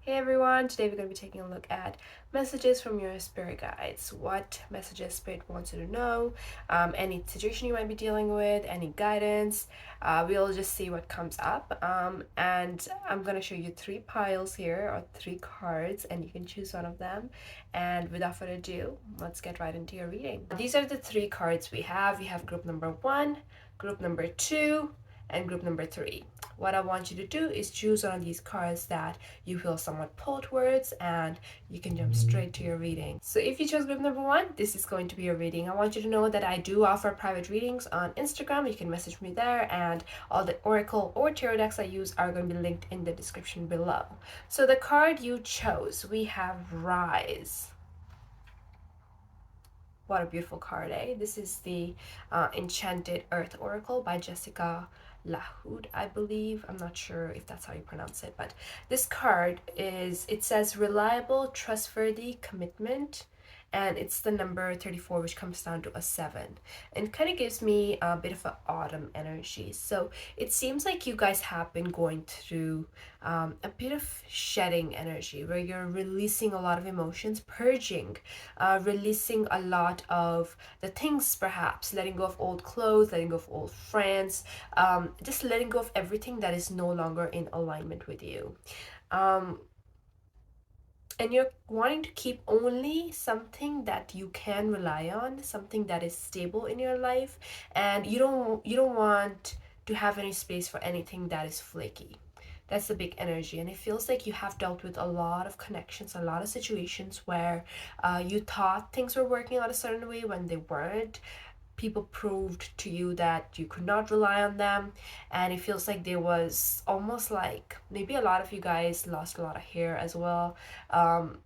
Hey everyone, today we're going to be taking a look at messages from your spirit guides. What messages spirit wants you to know, any situation you might be dealing with, any guidance. We'll just see what comes up. And I'm going to show you three piles here, or three cards, and you can choose one of them. And without further ado, let's get right into your reading. These are the three cards we have. We have group number 1, group number 2, and group number 3. What I want you to do is choose one of these cards that you feel somewhat pulled towards, and you can jump straight to your reading. So if you chose group number 1, this is going to be your reading. I want you to know that I do offer private readings on Instagram. You can message me there, and all the oracle or tarot decks I use are going to be linked in the description below. So the card you chose, we have Rise. What a beautiful card, eh? This is the Enchanted Earth Oracle by Jessica Lahoud, I believe. I'm not sure if that's how you pronounce it, but this card it says reliable, trustworthy, commitment, and it's the number 34, which comes down to a 7, and kind of gives me a bit of an autumn energy. So it seems like you guys have been going through a bit of shedding energy, where you're releasing a lot of emotions, purging, releasing a lot of the things, perhaps letting go of old clothes, letting go of old friends, just letting go of everything that is no longer in alignment with you. And you're wanting to keep only something that you can rely on, something that is stable in your life, and you don't want to have any space for anything that is flaky. That's the big energy, and it feels like you have dealt with a lot of connections, a lot of situations where you thought things were working out a certain way when they weren't. People proved to you that you could not rely on them, and it feels like there was almost like maybe a lot of you guys lost a lot of hair as well, um,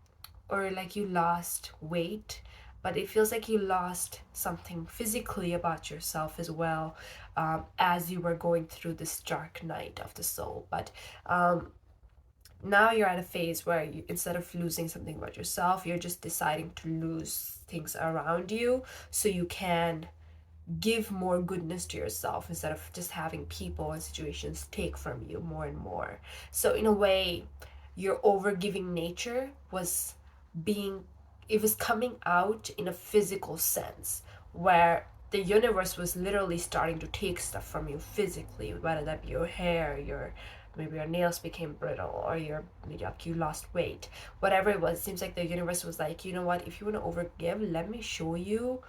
or like you lost weight, but it feels like you lost something physically about yourself as well, as you were going through this dark night of the soul. But now you're at a phase where you, instead of losing something about yourself, you're just deciding to lose things around you so you can give more goodness to yourself, instead of just having people and situations take from you more and more. So in a way, your overgiving nature was being, it was coming out in a physical sense, where the universe was literally starting to take stuff from you physically, whether that be your hair, your, maybe your nails became brittle, or your, like, you lost weight, whatever it was. It seems like the universe was like, you know what, if you want to overgive, let me show you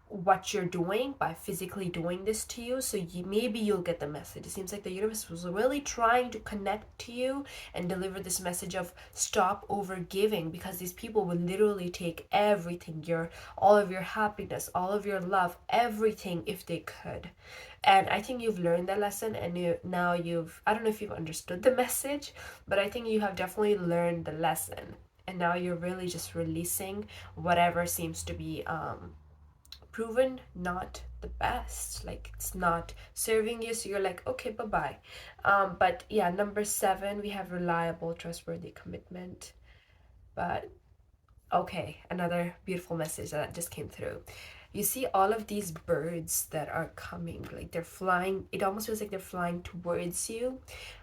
what you're doing by physically doing this to you, so maybe you'll get the message. It seems like the universe was really trying to connect to you and deliver this message of stop over giving, because these people will literally take everything, your, all of your happiness, all of your love, everything, if they could. And I think you've learned that lesson, and now you've, I don't know if you've understood the message, but I think you have definitely learned the lesson, and now you're really just releasing whatever seems to be proven not the best, like it's not serving you, so you're like, okay, bye-bye. But yeah, number 7, we have reliable, trustworthy, commitment. But okay, another beautiful message that just came through. You see all of these birds that are coming, like they're flying, it almost feels like they're flying towards you.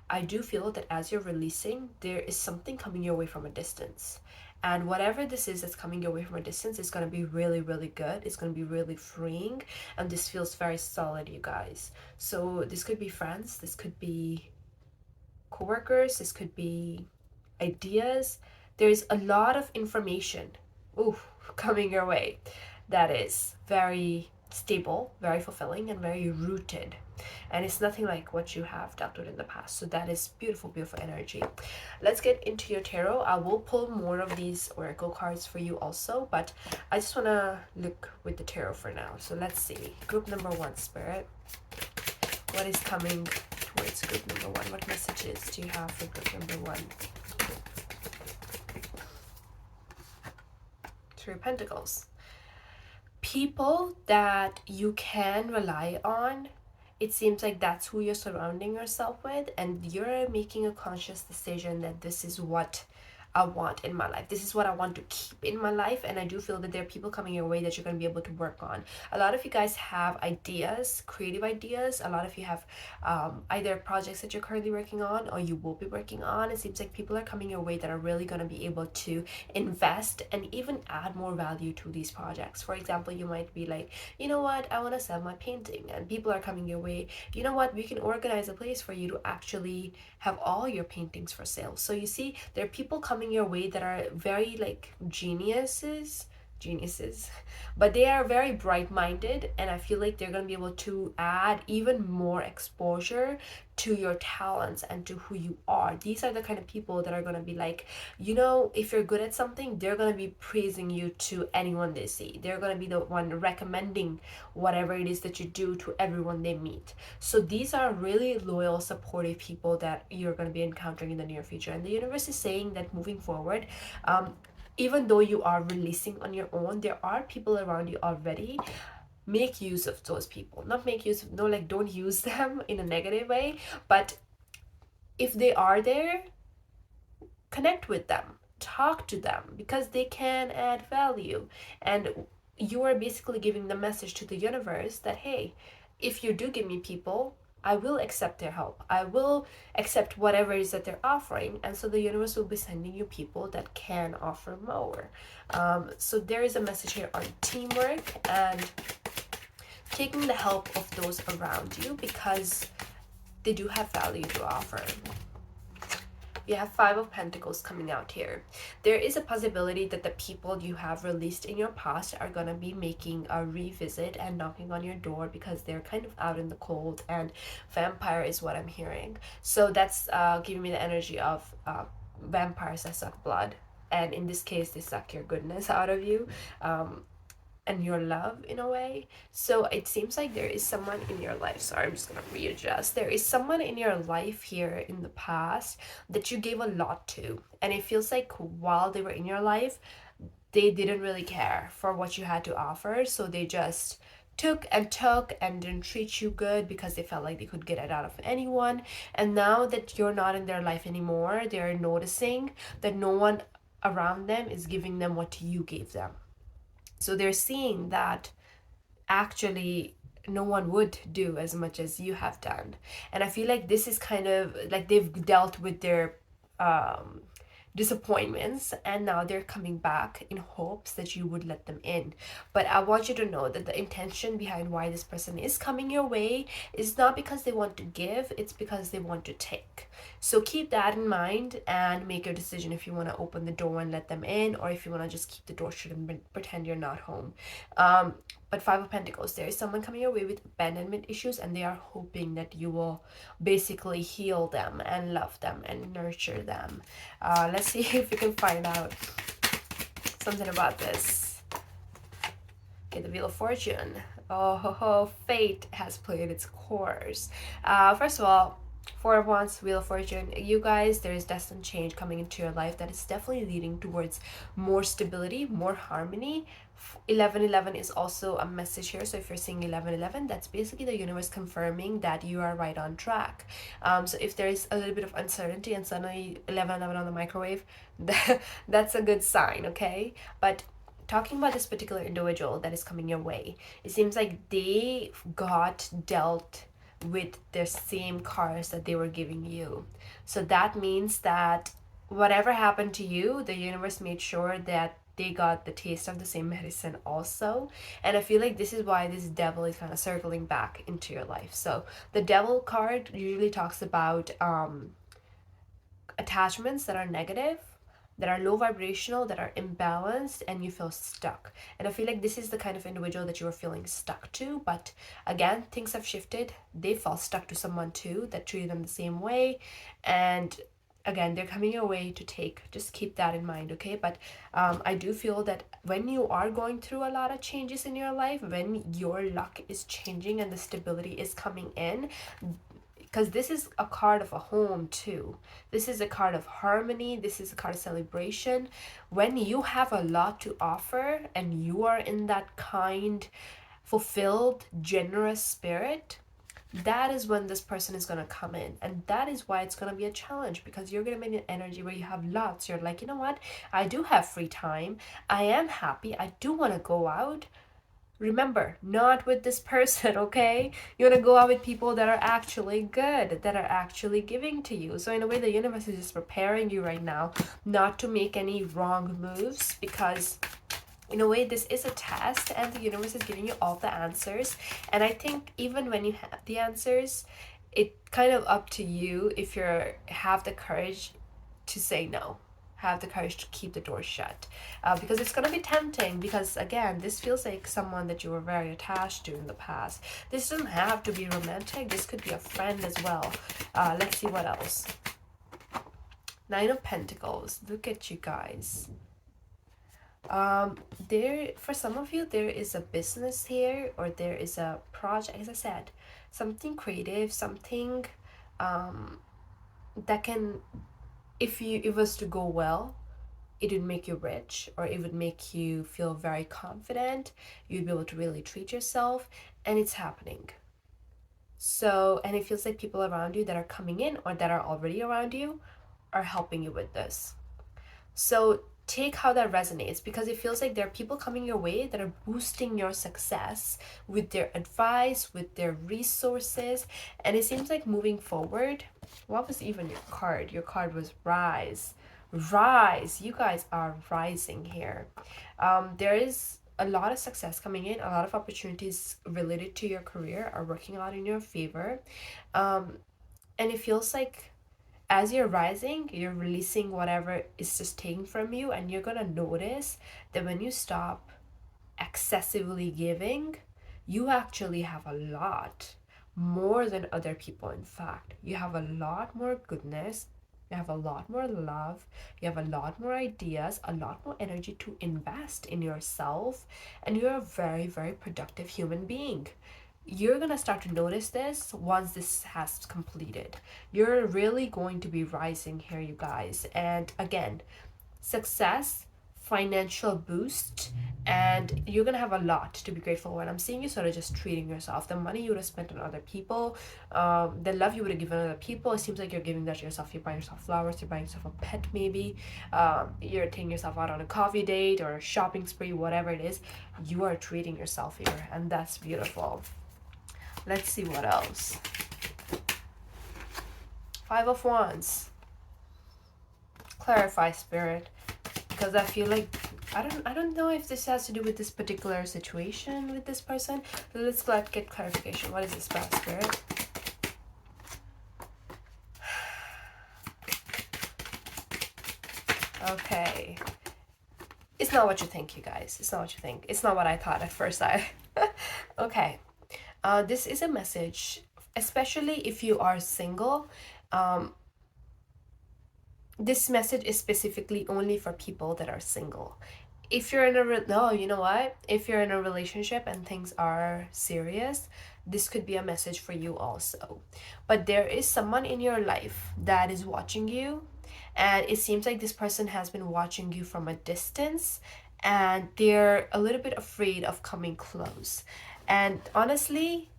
I do feel that as you're releasing, there is something coming your way from a distance. And whatever this is that's coming your way from a distance is going to be really, really good. It's going to be really freeing. And this feels very solid, you guys. So this could be friends, this could be coworkers, this could be ideas. There's a lot of information, ooh, coming your way that is very stable, very fulfilling, and very rooted. And it's nothing like what you have dealt with in the past. So that is beautiful, beautiful energy. Let's get into your tarot. I will pull more of these oracle cards for you also, but I just want to look with the tarot for now. So let's see. Group number 1, Spirit. What is coming towards group number 1? What messages do you have for group number 1? Three of Pentacles. People that you can rely on, it seems like that's who you're surrounding yourself with, and you're making a conscious decision that this is what I want in my life. This is what I want to keep in my life. And I do feel that there are people coming your way that you're going to be able to work on. A lot of you guys have ideas, creative ideas. A lot of you have either projects that you're currently working on or you will be working on. It seems like people are coming your way that are really going to be able to invest and even add more value to these projects. For example, you might be like, you know what, I want to sell my painting, and people are coming your way. You know what, we can organize a place for you to actually have all your paintings for sale. So you see, there are people coming your way that are very like geniuses, but they are very bright minded, and I feel like they're going to be able to add even more exposure to your talents and to who you are. These are the kind of people that are going to be like, you know, if you're good at something, they're going to be praising you to anyone they see. They're going to be the one recommending whatever it is that you do to everyone they meet. So these are really loyal, supportive people that you're going to be encountering in the near future. And the universe is saying that moving forward, even though you are releasing on your own, there are people around you already. Make use of those people. Not make use of, no, like don't use them in a negative way, but if they are there, connect with them, talk to them, because they can add value. And you are basically giving the message to the universe that, hey, if you do give me people, I will accept their help. I will accept whatever it is that they're offering. And so the universe will be sending you people that can offer more. So there is a message here on teamwork and taking the help of those around you because they do have value to offer. You have Five of Pentacles coming out here. There is a possibility that the people you have released in your past are going to be making a revisit and knocking on your door because they're kind of out in the cold, and vampire is what I'm hearing. So that's giving me the energy of vampires that suck blood. And in this case, they suck your goodness out of you. And your love in a way. So it seems like there is someone in your life. Sorry, I'm just gonna readjust. There is someone in your life here in the past that you gave a lot to. And it feels like while they were in your life, they didn't really care for what you had to offer. So they just took and didn't treat you good because they felt like they could get it out of anyone. And now that you're not in their life anymore, they're noticing that no one around them is giving them what you gave them. So they're seeing that actually no one would do as much as you have done. And I feel like this is kind of like they've dealt with their um, disappointments, and now they're coming back in hopes that you would let them in. But I want you to know that the intention behind why this person is coming your way is not because they want to give, it's because they want to take. So keep that in mind and make your decision if you want to open the door and let them in, or if you want to just keep the door shut and pretend you're not home. But Five of Pentacles, there is someone coming your way with abandonment issues, and they are hoping that you will basically heal them and love them and nurture them. Let's see if we can find out something about this. Okay, the Wheel of Fortune. Oh, fate has played its course. First of all, Four of Wands, Wheel of Fortune. You guys, there is destined change coming into your life that is definitely leading towards more stability, more harmony. 1111 is also a message here. So if you're seeing 1111, that's basically the universe confirming that you are right on track. So if there is a little bit of uncertainty and suddenly 1111 on the microwave, that's a good sign, okay? But talking about this particular individual that is coming your way, it seems like they got dealt with the same cards that they were giving you. So that means that whatever happened to you, the universe made sure that they got the taste of the same medicine also. And I feel like this is why this devil is kind of circling back into your life. So the devil card usually talks about attachments that are negative, that are low vibrational, that are imbalanced, and you feel stuck. And I feel like this is the kind of individual that you are feeling stuck to. But again, things have shifted. They felt stuck to someone too that treated them the same way. And again, they're coming your way to take. Just keep that in mind, okay? But I do feel that when you are going through a lot of changes in your life, when your luck is changing and the stability is coming in, because this is a card of a home too. This is a card of harmony. This is a card of celebration. When you have a lot to offer and you are in that kind, fulfilled, generous spirit, that is when this person is going to come in. And that is why it's going to be a challenge, because you're going to be in an energy where you have lots. You're like, you know what? I do have free time. I am happy. I do want to go out. Remember, not with this person, okay? You want to go out with people that are actually good, that are actually giving to you. So, in a way, the universe is just preparing you right now not to make any wrong moves, because in a way this is a test and the universe is giving you all the answers. And I think even when you have the answers, it kind of up to you if you have the courage to say no, have the courage to keep the door shut, because it's going to be tempting, because again, this feels like someone that you were very attached to in the past. This doesn't have to be romantic, this could be a friend as well. Let's see what else. Nine of Pentacles. Look at you guys. um there, for some of you, there is a business here, or there is a project, as I said, something creative, something um that can, if you, if it was to go well, it would make you rich, or it would make you feel very confident. You'd be able to really treat yourself, and it's happening. So, and it feels like people around you that are coming in or that are already around you are helping you with this. So take how that resonates, because it feels like there are people coming your way that are boosting your success with their advice, with their resources. And it seems like moving forward, what was even your card? Your card was rise. Rise. You guys are rising here. There is a lot of success coming in, a lot of opportunities related to your career are working out in your favor. Um, and it feels like as you're rising, you're releasing whatever is just taken from you, and you're gonna notice that when you stop excessively giving, you actually have a lot more than other people. In fact, you have a lot more goodness, you have a lot more love, you have a lot more ideas, a lot more energy to invest in yourself, and you're a very, very productive human being. You're gonna start to notice this once this has completed. You're really going to be rising here, you guys. And again, success, financial boost, and you're gonna have a lot to be grateful when I'm seeing you sort of just treating yourself. The money you would have spent on other people, the love you would have given other people, it seems like you're giving that to yourself. You're buying yourself flowers, you're buying yourself a pet maybe, you're taking yourself out on a coffee date or a shopping spree, whatever it is. You are treating yourself here, and that's beautiful. Let's see what else. Five of Wands. Clarify, Spirit, because I feel like I don't know if this has to do with this particular situation with this person. So let's get clarification. What is this about, Spirit? Okay. It's not what you think, you guys. It's not what you think. It's not what I thought at first. Okay. This is a message, especially if you are single. Um, this message is specifically only for people that are single. If you're in a no, you know what? If you're in a relationship and things are serious, this could be a message for you also. But there is someone in your life that is watching you, and it seems like this person has been watching you from a distance, and they're a little bit afraid of coming close. And honestly,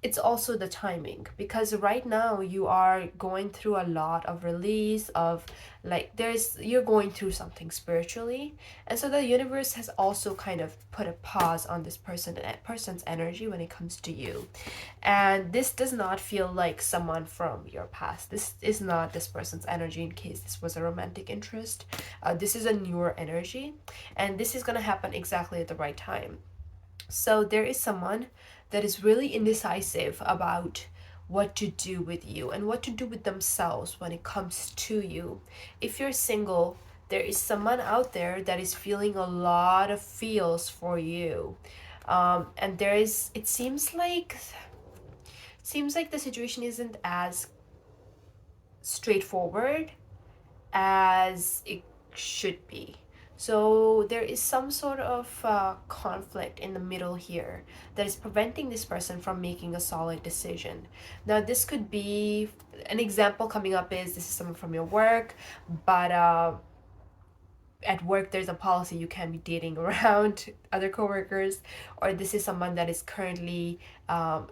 it's also the timing, because right now you are going through a lot of release of, like, there's, you're going through something spiritually, and so the universe has also kind of put a pause on this person's energy when it comes to you. And this does not feel like someone from your past. This is not this person's energy, in case this was a romantic interest. This is a newer energy, and this is going to happen exactly at the right time. So there is someone that is really indecisive about what to do with you and what to do with themselves when it comes to you. If you're single, there is someone out there that is feeling a lot of feels for you. And there is, it seems like the situation isn't as straightforward as it should be. So there is some sort of conflict in the middle here that is preventing this person from making a solid decision. Now, this could be an example coming up is this is someone from your work, but at work there's a policy you can't be dating around other coworkers, or this is someone that is currently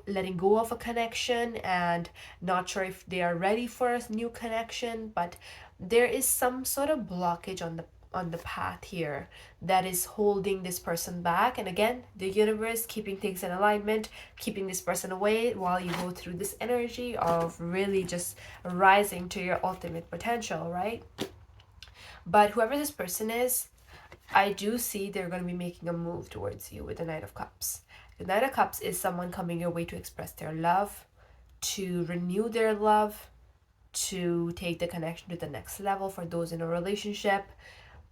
letting go of a connection and not sure if they are ready for a new connection, but there is some sort of blockage on the path here that is holding this person back. And again, the universe keeping things in alignment, keeping this person away while you go through this energy of really just rising to your ultimate potential, right? But whoever this person is, I do see they're going to be making a move towards you with the Knight of Cups. The Knight of Cups is someone coming your way to express their love, to renew their love, to take the connection to the next level for those in a relationship.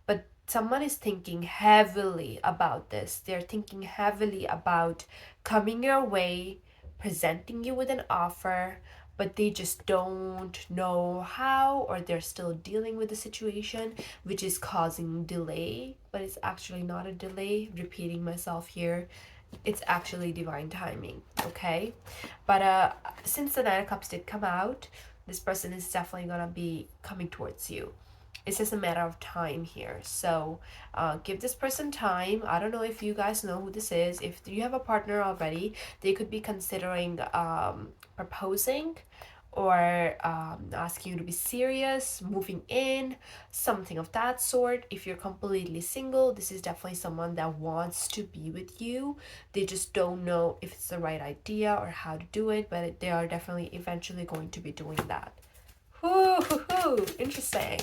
But someone is thinking heavily about this. They're thinking heavily about coming your way, presenting you with an offer, but they just don't know how, or they're still dealing with the situation, which is causing delay. But it's actually not a delay. Repeating myself here, it's actually divine timing, okay? But since the Nine of Cups did come out, this person is definitely gonna be coming towards you. It's just a matter of time here. So give this person time. I don't know if you guys know who this is. If you have a partner already, they could be considering proposing, or asking you to be serious, moving in, something of that sort. If you're completely single, this is definitely someone that wants to be with you. They just don't know if it's the right idea or how to do it, but they are definitely eventually going to be doing that. Whoo, interesting.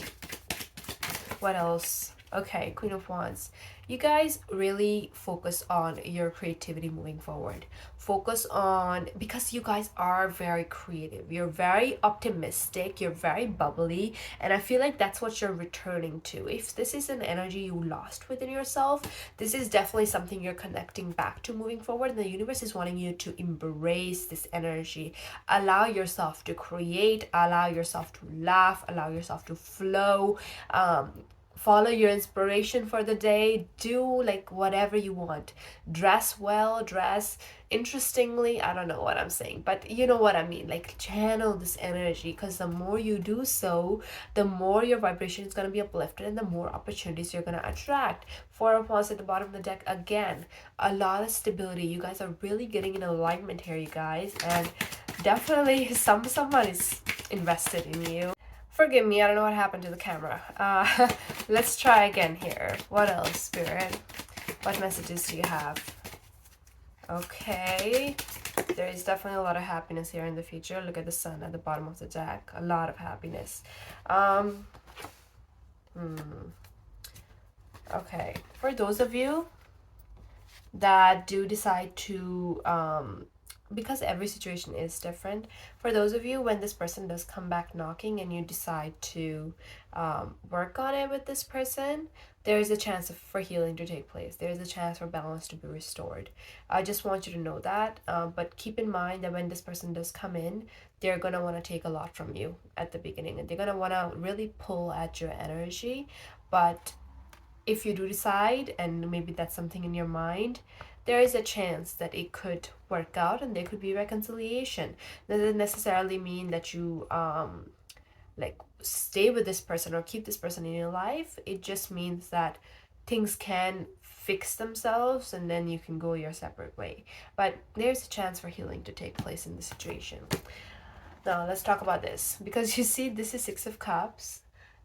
What else? Okay, Queen of Wands. You guys really focus on your creativity moving forward. Focus on, because you guys are very creative. You're very optimistic, you're very bubbly, and I feel like that's what you're returning to. If this is an energy you lost within yourself, this is definitely something you're connecting back to moving forward. And the universe is wanting you to embrace this energy. Allow yourself to create, allow yourself to laugh, allow yourself to flow. Follow your inspiration for the day. Do like whatever you want. Dress well, dress interestingly. I don't know what I'm saying, but you know what I mean. Like channel this energy, because the more you do so, the more your vibration is going to be uplifted and the more opportunities you're going to attract. Four of Wands at the bottom of the deck again. A lot of stability. You guys are really getting in alignment here, you guys, and definitely someone is invested in you. Forgive me, I don't know what happened to the camera. Let's try again here. What else, Spirit? What messages do you have? Okay. There is definitely a lot of happiness here in the future. Look at the sun at the bottom of the deck. A lot of happiness. Okay. For those of you that do decide to because every situation is different, for those of you when this person does come back knocking and you decide to work on it with this person, there is a chance for healing to take place. There is a chance for balance to be restored. I just want you to know that, but keep in mind that when this person does come in, they're going to want to take a lot from you at the beginning, and they're going to want to really pull at your energy. But if you do decide, and maybe that's something in your mind, there is a chance that it could work out and there could be reconciliation. That doesn't necessarily mean that you like stay with this person or keep this person in your life. It just means that things can fix themselves and then you can go your separate way. But there's a chance for healing to take place in the situation. Now let's talk about this, because you see this is Six of Cups,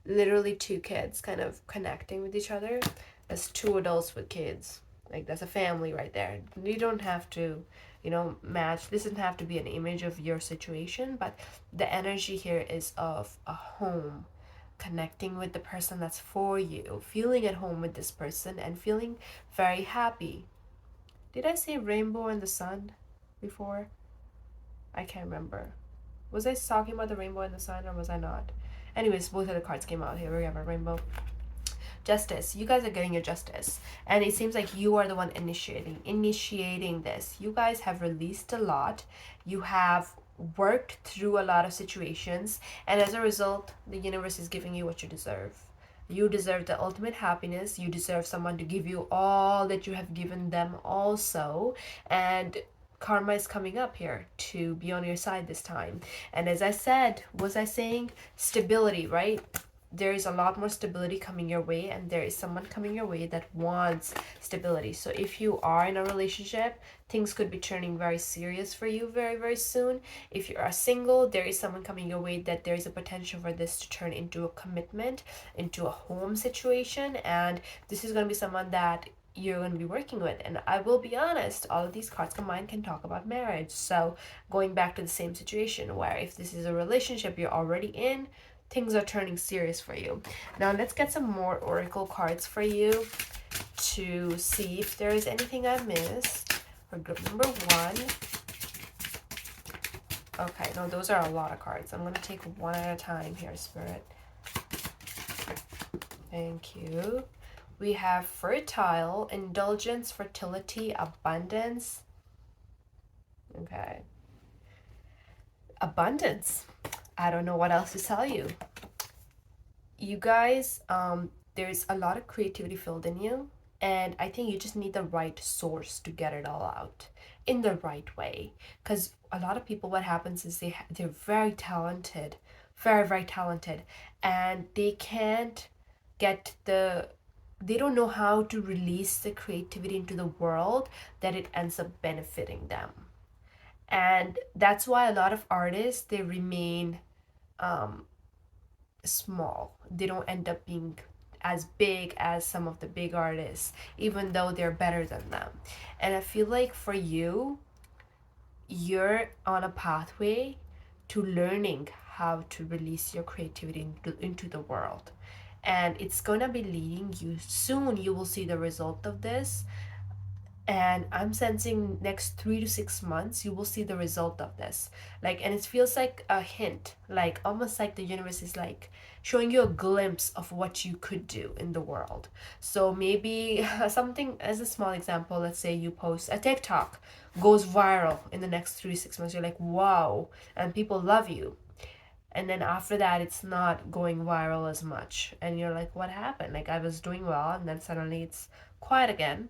literally two kids kind of connecting with each other. That's two adults with kids. Like that's a family right there. You don't have to, match. This doesn't have to be an image of your situation, but the energy here is of a home, connecting with the person that's for you, feeling at home with this person and feeling very happy. Did I say rainbow and the sun before? I can't remember. Was I talking about the rainbow and the sun, or was I not? Anyways, both of the cards came out. Here we have a rainbow. Justice. You guys are getting your justice, and it seems like you are the one initiating this. You guys have released a lot. You have worked through a lot of situations, and as a result, the universe is giving you what you deserve. You deserve the ultimate happiness. You deserve someone to give you all that you have given them also, and karma is coming up here to be on your side this time. And as I said, was I saying stability, right? there is a lot more stability coming your way, and there is someone coming your way that wants stability. So if you are in a relationship, things could be turning very serious for you very, very soon. If you are single, there is someone coming your way that there is a potential for this to turn into a commitment, into a home situation, and this is going to be someone that you're going to be working with. And I will be honest, all of these cards combined can talk about marriage. So going back to the same situation, where if this is a relationship you're already in, things are turning serious for you. Now let's get some more oracle cards for you to see if there is anything I missed for group number 1. Okay, no, those are a lot of cards. I'm going to take one at a time here, Spirit. Thank you. We have fertile, indulgence, fertility, abundance. Okay. Abundance. I don't know what else to tell you. You guys, there's a lot of creativity filled in you, and I think you just need the right source to get it all out in the right way. Because a lot of people, what happens is they're very talented, very, very talented, and they can't get they don't know how to release the creativity into the world that it ends up benefiting them. And that's why a lot of artists, they remain small. They don't end up being as big as some of the big artists, even though they're better than them. And I feel like for you, you're on a pathway to learning how to release your creativity into the world. And it's going to be leading you soon. You will see the result of this, and I'm sensing next 3 to 6 months you will see the result of this. Like, and it feels like a hint, like almost like the universe is like showing you a glimpse of what you could do in the world. So maybe something, as a small example, let's say you post a TikTok, goes viral in the next 3 to 6 months, you're like, wow, and people love you. And then after that, it's not going viral as much, and you're like, what happened? Like, I was doing well, and then suddenly it's quiet again.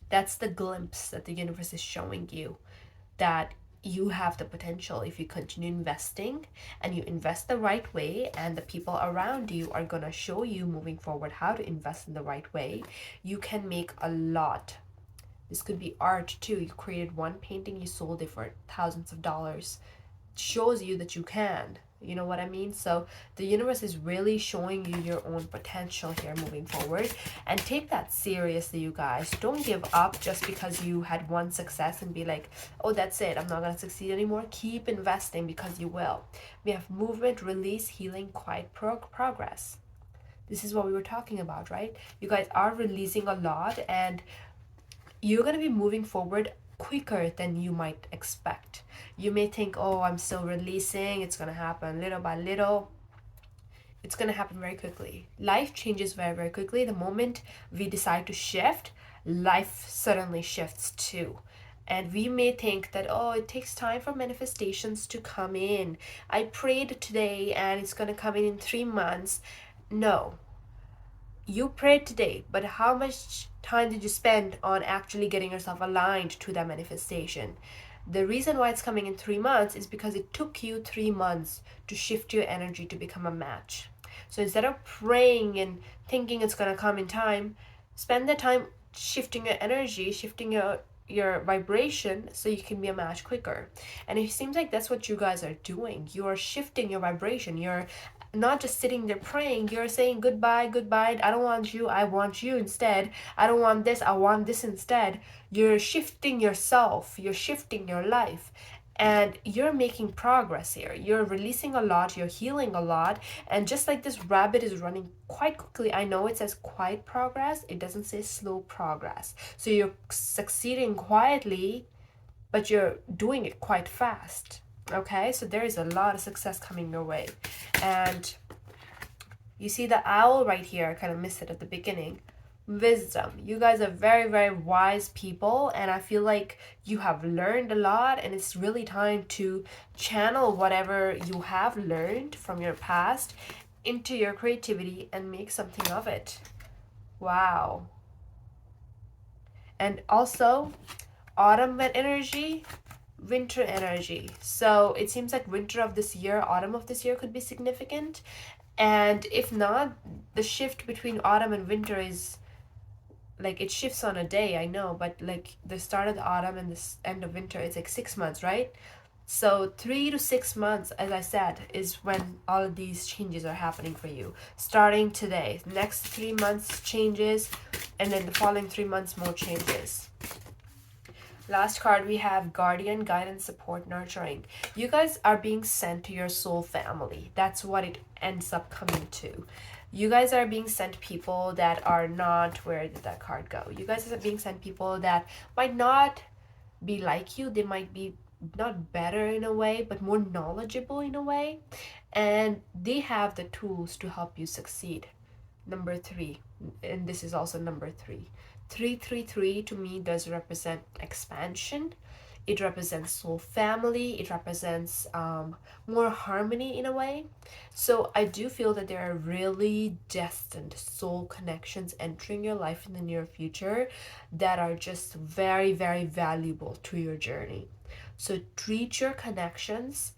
That's the glimpse that the universe is showing you, that you have the potential if you continue investing, and you invest the right way, and the people around you are going to show you moving forward how to invest in the right way. You can make a lot. This could be art too. You created one painting, you sold it for thousands of dollars. It shows you that you can. You know what I mean? So the universe is really showing you your own potential here moving forward. And take that seriously, you guys. Don't give up just because you had one success and be like, oh, that's it, I'm not going to succeed anymore. Keep investing, because you will. We have movement, release, healing, quiet progress. This is what we were talking about, right? You guys are releasing a lot, and you're going to be moving forward quicker than you might expect. You may think, oh, I'm still releasing, it's going to happen little by little. It's going to happen very quickly. Life changes very, very quickly. The moment we decide to shift, life suddenly shifts too. And we may think that, oh, it takes time for manifestations to come in. I prayed today and it's going to come in 3 months. No, you prayed today, but how much time did you spend on actually getting yourself aligned to that manifestation? The reason why it's coming in 3 months is because it took you 3 months to shift your energy to become a match. So instead of praying and thinking it's going to come in time, spend the time shifting your energy, shifting your vibration, so you can be a match quicker. And it seems like that's what you guys are doing. You are shifting your vibration. You're not just sitting there praying, you're saying goodbye, goodbye, I don't want you, I want you instead. I don't want this, I want this instead. You're shifting yourself, you're shifting your life, and you're making progress here. You're releasing a lot, you're healing a lot, and just like this rabbit is running quite quickly, I know it says quiet progress, it doesn't say slow progress. So you're succeeding quietly, but you're doing it quite fast. Okay, so there is a lot of success coming your way. And you see the owl right here, I kind of missed it at the beginning. Wisdom. You guys are very, very wise people, and I feel like you have learned a lot, and it's really time to channel whatever you have learned from your past into your creativity and make something of it. Wow. And also, autumn energy, winter energy. So it seems like winter of this year, autumn of this year could be significant. And if not, the shift between autumn and winter is like it shifts on a day, I know, but like the start of the autumn and the end of winter, it's like 6 months, right? So 3 to 6 months, as I said, is when all of these changes are happening for you. Starting today, next 3 months changes, and then the following 3 months more changes. Last card we have guardian, guidance, support, nurturing. You guys are being sent to your soul family. That's what it ends up coming to. You guys are being sent people that are not, where did that card go? You guys are being sent people that might not be like you. They might be not better in a way, but more knowledgeable in a way. And they have the tools to help you succeed. Number three, and this is also number three. 333 to me does represent expansion. It represents soul family. It represents more harmony in a way. So I do feel that there are really destined soul connections entering your life in the near future that are just very, very valuable to your journey. So treat your connections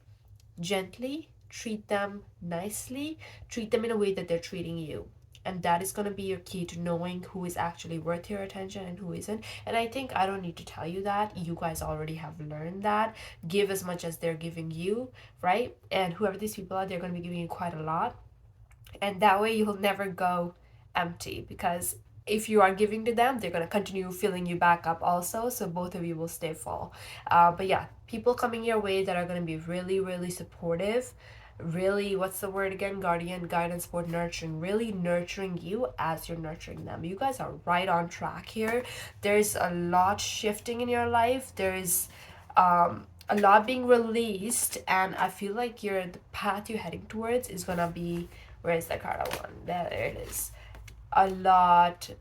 gently, treat them nicely, treat them in a way that they're treating you. And that is going to be your key to knowing who is actually worth your attention and who isn't. And I think I don't need to tell you that. You guys already have learned that. Give as much as they're giving you, right? And whoever these people are, they're going to be giving you quite a lot. And that way you'll never go empty, because if you are giving to them, they're going to continue filling you back up also, so both of you will stay full. But yeah, people coming your way that are going to be really, really supportive, really, what's the word again, guardian, guidance, support, nurturing, really nurturing you as you're nurturing them. You guys are right on track here. There's a lot shifting in your life. There's a lot being released, and I feel like the path you're heading towards is gonna be, where's the card I want? There it is. A lot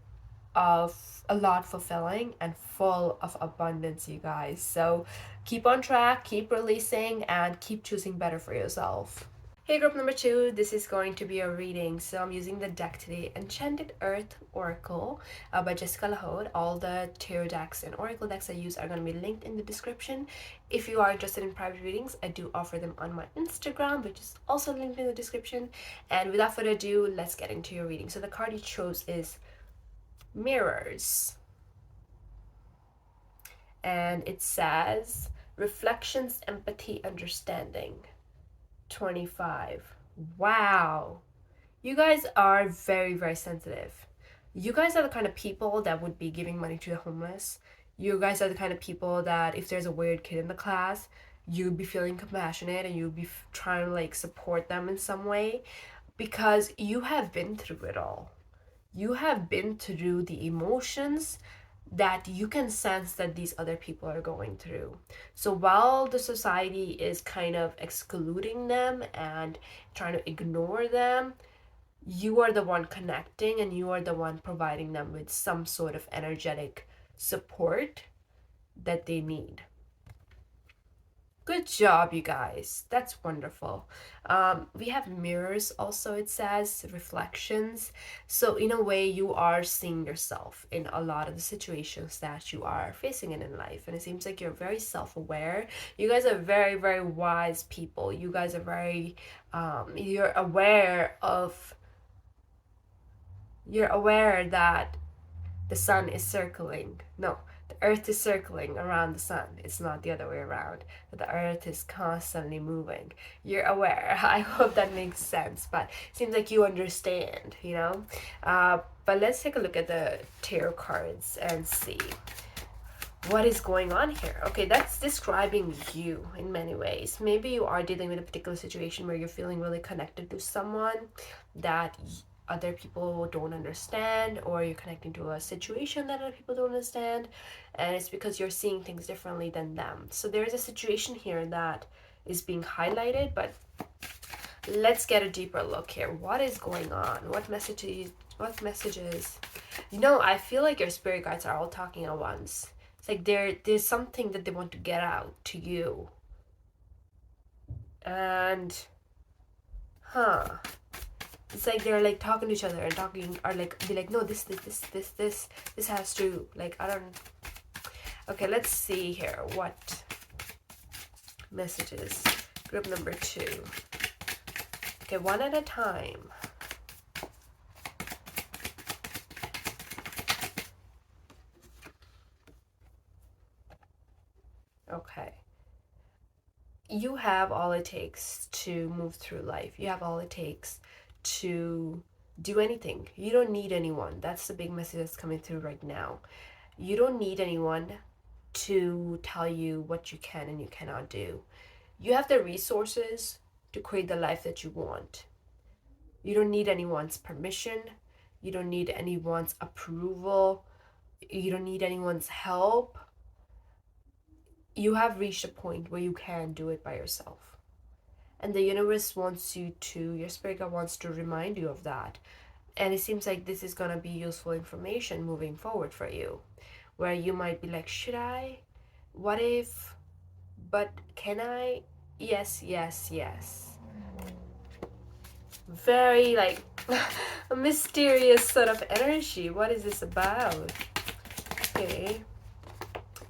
a lot fulfilling and full of abundance, you guys. So keep on track, keep releasing, and keep choosing better for yourself. Hey group number 2, this is going to be a reading. So I'm using the deck today, Enchanted Earth Oracle by Jessica Lahode. All the tarot decks and oracle decks I use are going to be linked in the description. If you are interested in private readings, I do offer them on my Instagram, which is also linked in the description. And without further ado, let's get into your reading. So the card you chose is Mirrors. And it says reflections, empathy, understanding. 25. Wow. You guys are very, very sensitive. You guys are the kind of people that would be giving money to the homeless. You guys are the kind of people that if there's a weird kid in the class, you'd be feeling compassionate and you'd be trying to like support them in some way, because you have been through it all. You have been through the emotions that you can sense that these other people are going through. So while the society is kind of excluding them and trying to ignore them, you are the one connecting and you are the one providing them with some sort of energetic support that they need. Good job, you guys. That's wonderful. We have mirrors also, it says, reflections. So in a way, you are seeing yourself in a lot of the situations that you are facing in life. And it seems like you're very self-aware. You guys are very, very wise people. You guys are very, you're aware that the sun is circling. No, the earth is circling around the sun. It's not the other way around. The earth is constantly moving. You're aware. I hope that makes sense, but it seems like you understand, you know? But let's take a look at the tarot cards and see what is going on here. Okay, that's describing you in many ways. Maybe you are dealing with a particular situation where you're feeling really connected to someone that other people don't understand, or you're connecting to a situation that other people don't understand, and it's because you're seeing things differently than them. So there's a situation here that is being highlighted, but let's get a deeper look here. What is going on? What messages? You know, I feel like your spirit guides are all talking at once. It's like there's something that they want to get out to you. And it's like they're like talking to each other and talking, or like be like, no, this has to, like, I don't. Okay, let's see here. What messages? Group number 2. Okay, one at a time. Okay. You have all it takes to move through life. You have all it takes to do anything. You don't need anyone. That's the big message that's coming through right now. You don't need anyone to tell you what you can and you cannot do. You have the resources to create the life that you want. You don't need anyone's permission. You don't need anyone's approval. You don't need anyone's help. You have reached a point where you can do it by yourself. And the universe wants you to, your spirit guide wants to remind you of that. And it seems like this is going to be useful information moving forward for you, where you might be like, should I? What if? But can I? Yes, yes, yes. Very like a mysterious sort of energy. What is this about? Okay.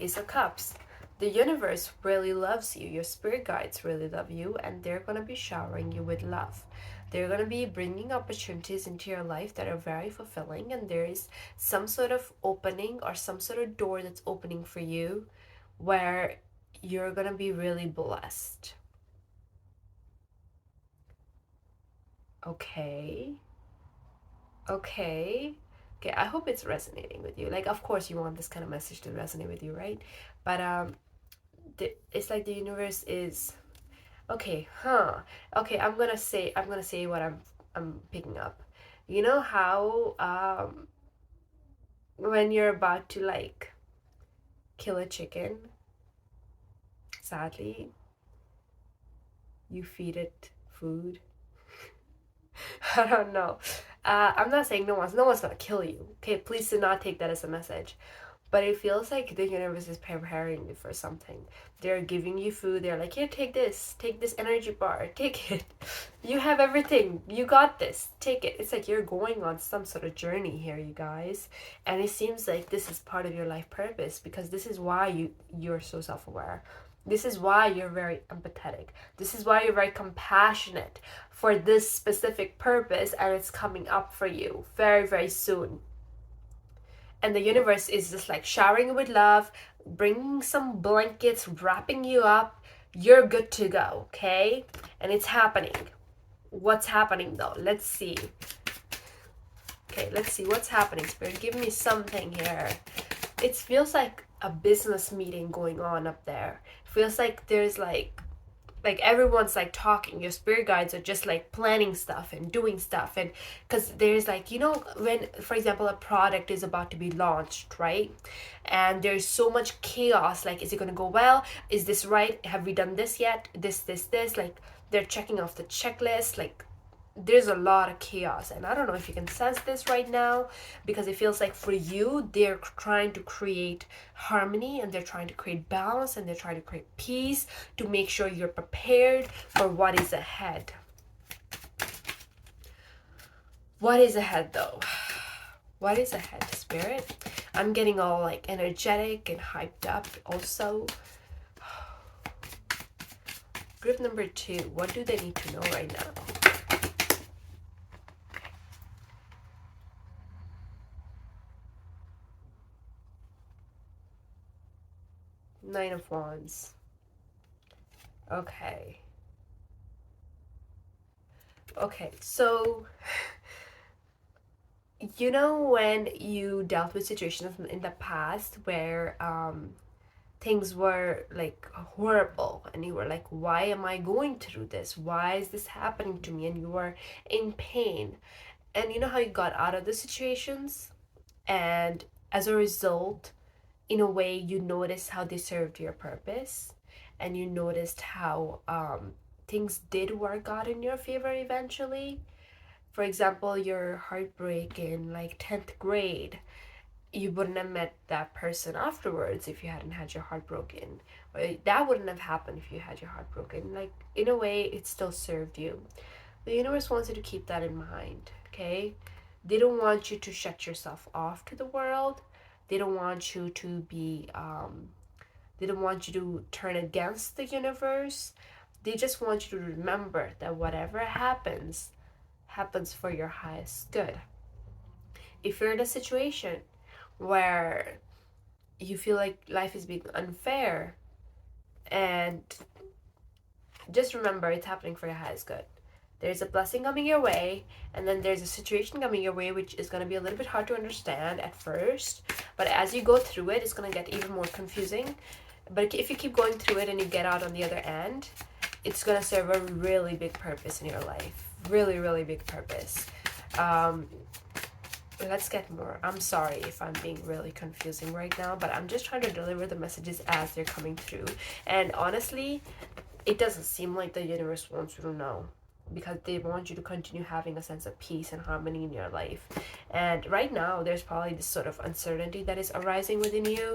Ace of Cups. The universe really loves you. Your spirit guides really love you, and they're going to be showering you with love. They're going to be bringing opportunities into your life that are very fulfilling, and there is some sort of opening or some sort of door that's opening for you where you're going to be really blessed. Okay. Okay. Okay, I hope it's resonating with you. Like, of course, you want this kind of message to resonate with you, right? But it's like the universe is okay, huh? Okay, I'm gonna say what I'm picking up. You know how when you're about to like kill a chicken, sadly, you feed it food. I don't know. I'm not saying no one's gonna kill you. Okay, please do not take that as a message. But it feels like the universe is preparing you for something. They're giving you food. They're like, here, take this energy bar, take it. You have everything. You got this. Take it. It's like you're going on some sort of journey here, you guys. And it seems like this is part of your life purpose because this is why you're so self-aware. This is why you're very empathetic. This is why you're very compassionate for this specific purpose, and it's coming up for you very, very soon. And the universe is just like showering you with love, bringing some blankets, wrapping you up. You're good to go, okay? And it's happening. What's happening though? Let's see. Okay, let's see what's happening, Spirit. Give me something here. It feels like a business meeting going on up there. It feels like there's like everyone's like talking. Your spirit guides are just like planning stuff and doing stuff, and because there's like, you know, when for example a product is about to be launched, right, and there's so much chaos, like, is it going to go well, is this right, have we done this yet, this, like they're checking off the checklist, like there's a lot of chaos. And I don't know if you can sense this right now, because it feels like for you they're trying to create harmony, and they're trying to create balance, and they're trying to create peace to make sure you're prepared for what is ahead. What is ahead though? What is ahead, Spirit? I'm getting all like energetic and hyped up also. Group number 2, what do they need to know right now? Nine of Wands. Okay. Okay, so you know when you dealt with situations in the past where things were like horrible, and you were like, why am I going through this? Why is this happening to me? And you were in pain. And you know how you got out of the situations? And as a result, in a way, you noticed how they served your purpose, and you noticed how things did work out in your favor eventually. For example, your heartbreak in like 10th grade, you wouldn't have met that person afterwards if you hadn't had your heart broken. Or that wouldn't have happened if you had your heart broken. Like, in a way, it still served you. The universe wants you to keep that in mind, okay? They don't want you to shut yourself off to the world. They don't want you to be, they don't want you to turn against the universe. They just want you to remember that whatever happens, happens for your highest good. If you're in a situation where you feel like life is being unfair, and just remember it's happening for your highest good. There's a blessing coming your way, and then there's a situation coming your way which is going to be a little bit hard to understand at first, but as you go through it, it's going to get even more confusing. But if you keep going through it and you get out on the other end, it's going to serve a really big purpose in your life. Really, really big purpose. Um, let's get more. I'm sorry if I'm being really confusing right now, but I'm just trying to deliver the messages as they're coming through. And honestly, it doesn't seem like the universe wants you to know, because they want you to continue having a sense of peace and harmony in your life. And right now, there's probably this sort of uncertainty that is arising within you.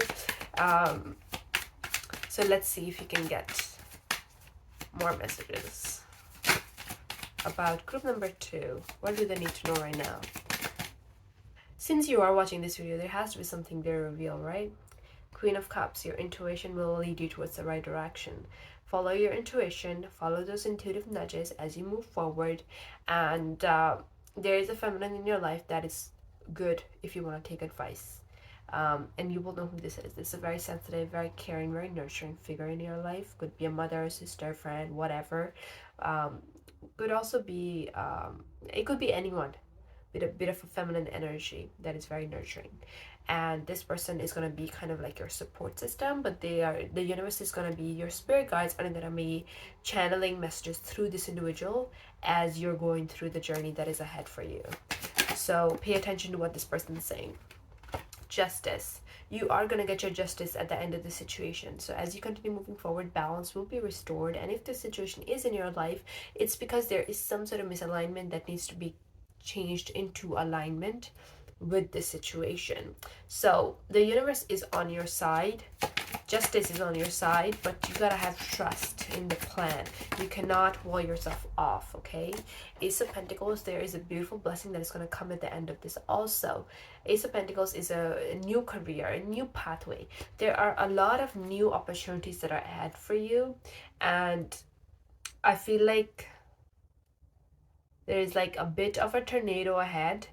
So let's see if you can get more messages about group number 2. What do they need to know right now? Since you are watching this video, there has to be something they reveal, right? Queen of Cups, your intuition will lead you towards the right direction. Follow your intuition, follow those intuitive nudges as you move forward, and there is a feminine in your life that is good if you want to take advice. And you will know who this is. This is a very sensitive, very caring, very nurturing figure in your life. Could be a mother, sister, friend, whatever. Could also be, it could be anyone with a bit of a feminine energy that is very nurturing. And this person is going to be kind of like your support system, but the universe is going to be your spirit guides, and going to be channeling messages through this individual as you're going through the journey that is ahead for you. So pay attention to what this person is saying. Justice. You are going to get your justice at the end of the situation. So as you continue moving forward, balance will be restored. And if the situation is in your life, it's because there is some sort of misalignment that needs to be changed into alignment with the situation. So the universe is on your side, justice is on your side, but you gotta have trust in the plan. You cannot wall yourself off, okay? Ace of Pentacles, there is a beautiful blessing that is going to come at the end of this also. Ace of Pentacles is a new career, a new pathway. There are a lot of new opportunities that are ahead for you, and I feel like there's like a bit of a tornado ahead,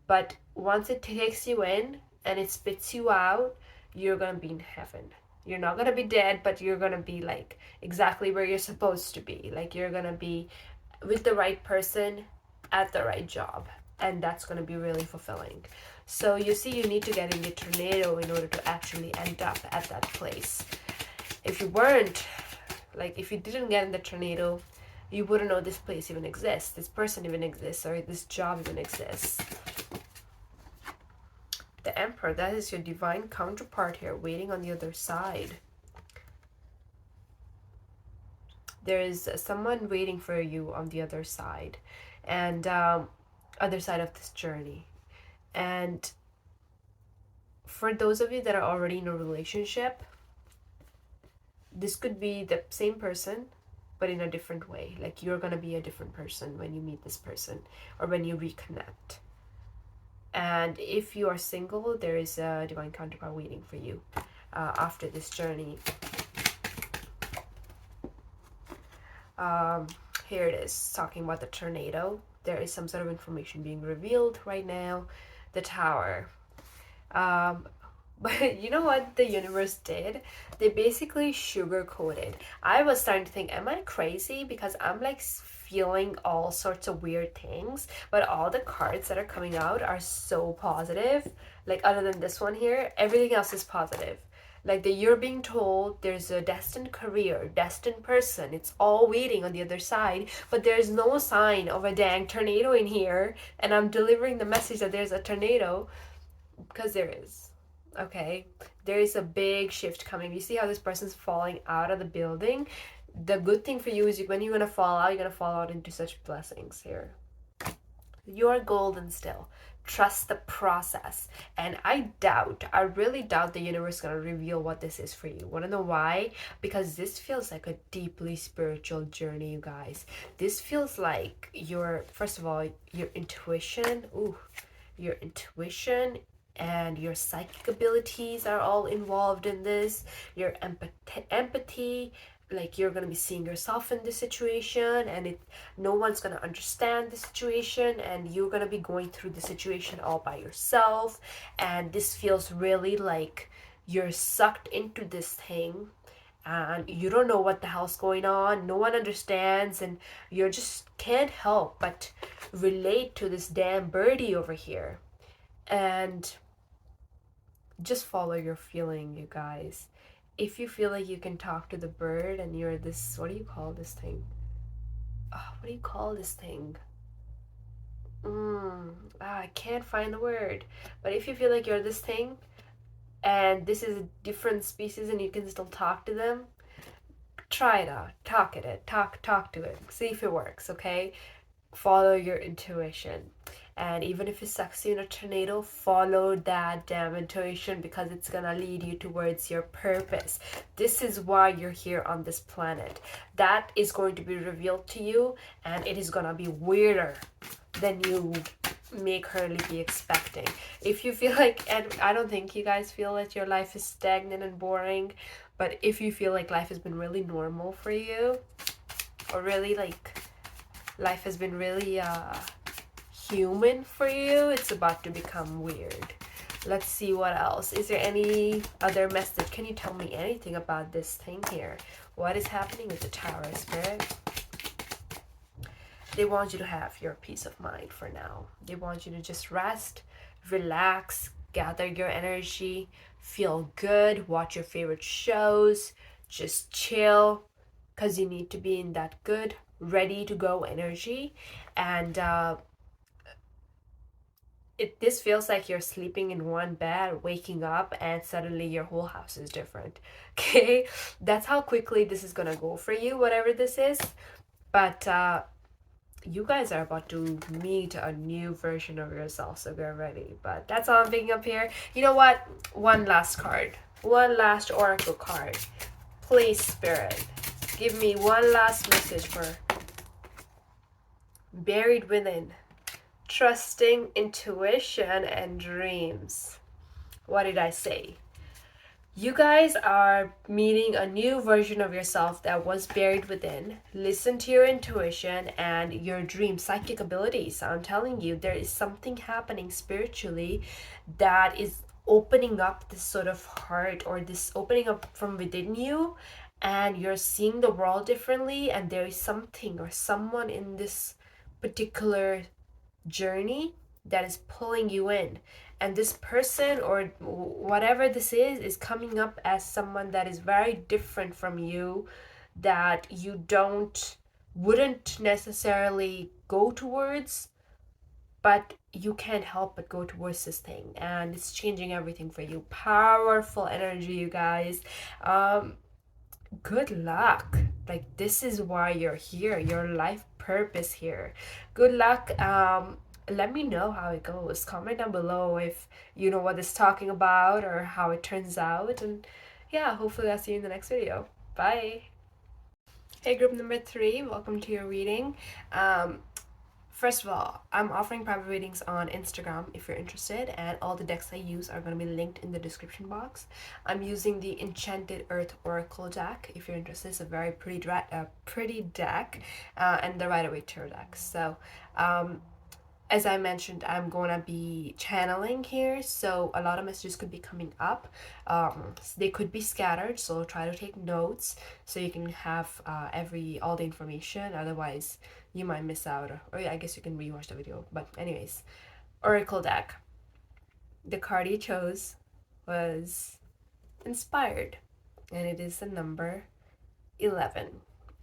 but once it takes you in and it spits you out, you're gonna be in heaven. You're not gonna be dead, but you're gonna be like exactly where you're supposed to be. Like you're gonna be with the right person at the right job, and that's gonna be really fulfilling. So you see, you need to get in the tornado in order to actually end up at that place. If you weren't, like if you didn't get in the tornado, you wouldn't know this place even exists, this person even exists, or this job even exists. The Emperor, that is your divine counterpart here, waiting on the other side. There is someone waiting for you on the other side, and other side of this journey. And for those of you that are already in a relationship, this could be the same person, but in a different way. Like you're gonna be a different person when you meet this person or when you reconnect. And if you are single, there is a divine counterpart waiting for you after this journey. Here it is, talking about the tornado. There is some sort of information being revealed right now. The Tower. But you know what the universe did? They basically sugar-coated. I was starting to think, am I crazy? Because I'm like feeling all sorts of weird things, but all the cards that are coming out are so positive. Like other than this one here, everything else is positive. Like that you're being told there's a destined career, destined person. It's all waiting on the other side, but there's no sign of a dang tornado in here, and I'm delivering the message that there's a tornado because there is. Okay, there is a big shift coming. You see how this person's falling out of the building? The good thing for you is when you're gonna fall out, you're gonna fall out into such blessings here. You're golden still. Trust the process. And I really doubt the universe is gonna reveal what this is for you. Wanna know why? Because this feels like a deeply spiritual journey, you guys. This feels like first of all, your intuition. Your intuition and your psychic abilities are all involved in this. Your empathy, like you're gonna be seeing yourself in this situation, and no one's gonna understand the situation, and you're gonna be going through the situation all by yourself. And this feels really like you're sucked into this thing, and you don't know what the hell's going on, no one understands, and you just can't help but relate to this damn birdie over here. And just follow your feeling, you guys. If you feel like you can talk to the bird and you're this, what do you call this thing? What do you call this thing? I can't find the word. But if you feel like you're this thing and this is a different species and you can still talk to them, try it out. Talk to it. See if it works, okay? Follow your intuition. And even if it sucks you in a tornado, follow that damn intuition, because it's gonna lead you towards your purpose. This is why you're here on this planet. That is going to be revealed to you, and it is gonna be weirder than you may currently be expecting. If you feel like, and I don't think you guys feel that your life is stagnant and boring, but if you feel like life has been really normal for you, or really like life has been really human for you, it's about to become weird. Let's see what else. Is there any other message? Can you tell me anything about this thing here? What is happening with the Tower, Spirit? They want you to have your peace of mind for now. They want you to just rest, relax, gather your energy, feel good, watch your favorite shows, just chill, because you need to be in that good, ready to go energy. And this feels like you're sleeping in one bed, waking up, and suddenly your whole house is different. Okay, that's how quickly this is gonna go for you, whatever this is. But you guys are about to meet a new version of yourself, so get ready. But that's all I'm picking up here. You know what? One last card, one last oracle card. Please, Spirit, give me one last message for buried within. Trusting intuition and dreams. What did I say? You guys are meeting a new version of yourself that was buried within. Listen to your intuition and your dream psychic abilities. I'm telling you, there is something happening spiritually that is opening up this sort of heart, or this opening up from within you, and you're seeing the world differently, and there is something or someone in this particular journey that is pulling you in. And this person, or whatever this is coming up as someone that is very different from you, that you wouldn't necessarily go towards, but you can't help but go towards this thing, and it's changing everything for you. Powerful energy, you guys. Good luck. Like, this is why you're here, your life purpose here. Good luck. Let me know how it goes. Comment down below if you know what it's talking about or how it turns out. And yeah, hopefully I'll see you in the next video. Bye. Hey, group number 3, welcome to your reading. First of all, I'm offering private readings on Instagram if you're interested, and all the decks I use are going to be linked in the description box. I'm using the Enchanted Earth Oracle deck. If you're interested, it's a very pretty deck, and the Rider Waite Tarot deck. So, as I mentioned, I'm going to be channeling here, so a lot of messages could be coming up. They could be scattered, so try to take notes so you can have all the information. Otherwise, you might miss out, or yeah, I guess you can rewatch the video. But anyways, Oracle deck. The card you chose was Inspired, and it is the number 11.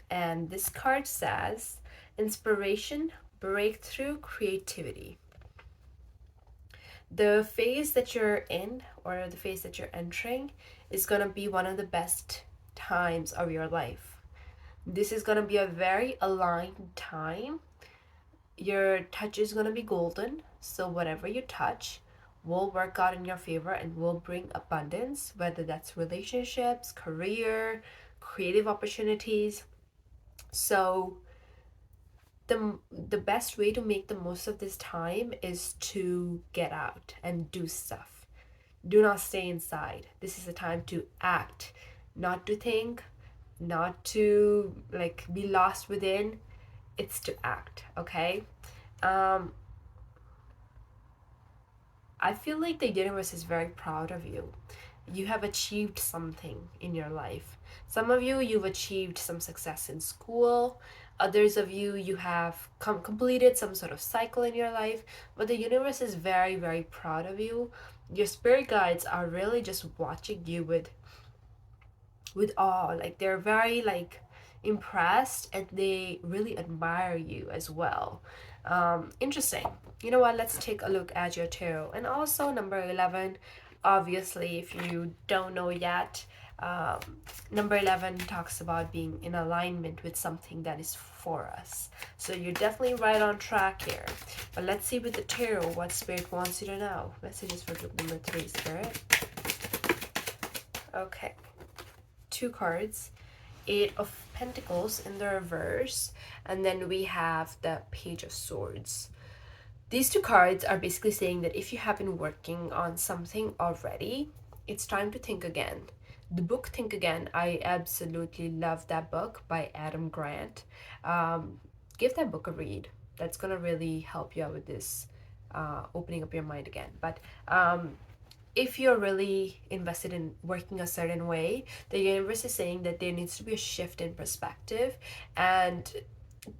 And this card says, inspiration, breakthrough, creativity. The phase that you're in, or the phase that you're entering, is going to be one of the best times of your life. This is going to be a very aligned time. Your touch is going to be golden, so whatever you touch will work out in your favor and will bring abundance, whether that's relationships, career, creative opportunities. So the best way to make the most of this time is to get out and do stuff. Do not stay inside. This is a time to act, not to think, not to like be lost within, it's to act, okay? um I feel like the universe is very proud of you. You have achieved something in your life. Some of you, you've achieved some success in school. Others of you, you have completed some sort of cycle in your life. But the universe is very, very proud of you. Your spirit guides are really just watching you with awe. Like they're very like impressed and they really admire you as well. Interesting. You know what? Let's take a look at your tarot. And also number 11, obviously, if you don't know yet, um, number 11 talks about being in alignment with something that is for us. So you're definitely right on track here. But let's see with the tarot what spirit wants you to know. Messages for group number 3, spirit. Okay, 2 cards. 8 of Pentacles in the reverse, and then we have the Page of Swords. These 2 cards are basically saying that if you have been working on something already, it's time to think again. The book Think Again, I absolutely love that book by Adam Grant. Give that book a read. That's gonna really help you out with this, opening up your mind again. But if you're really invested in working a certain way, the universe is saying that there needs to be a shift in perspective and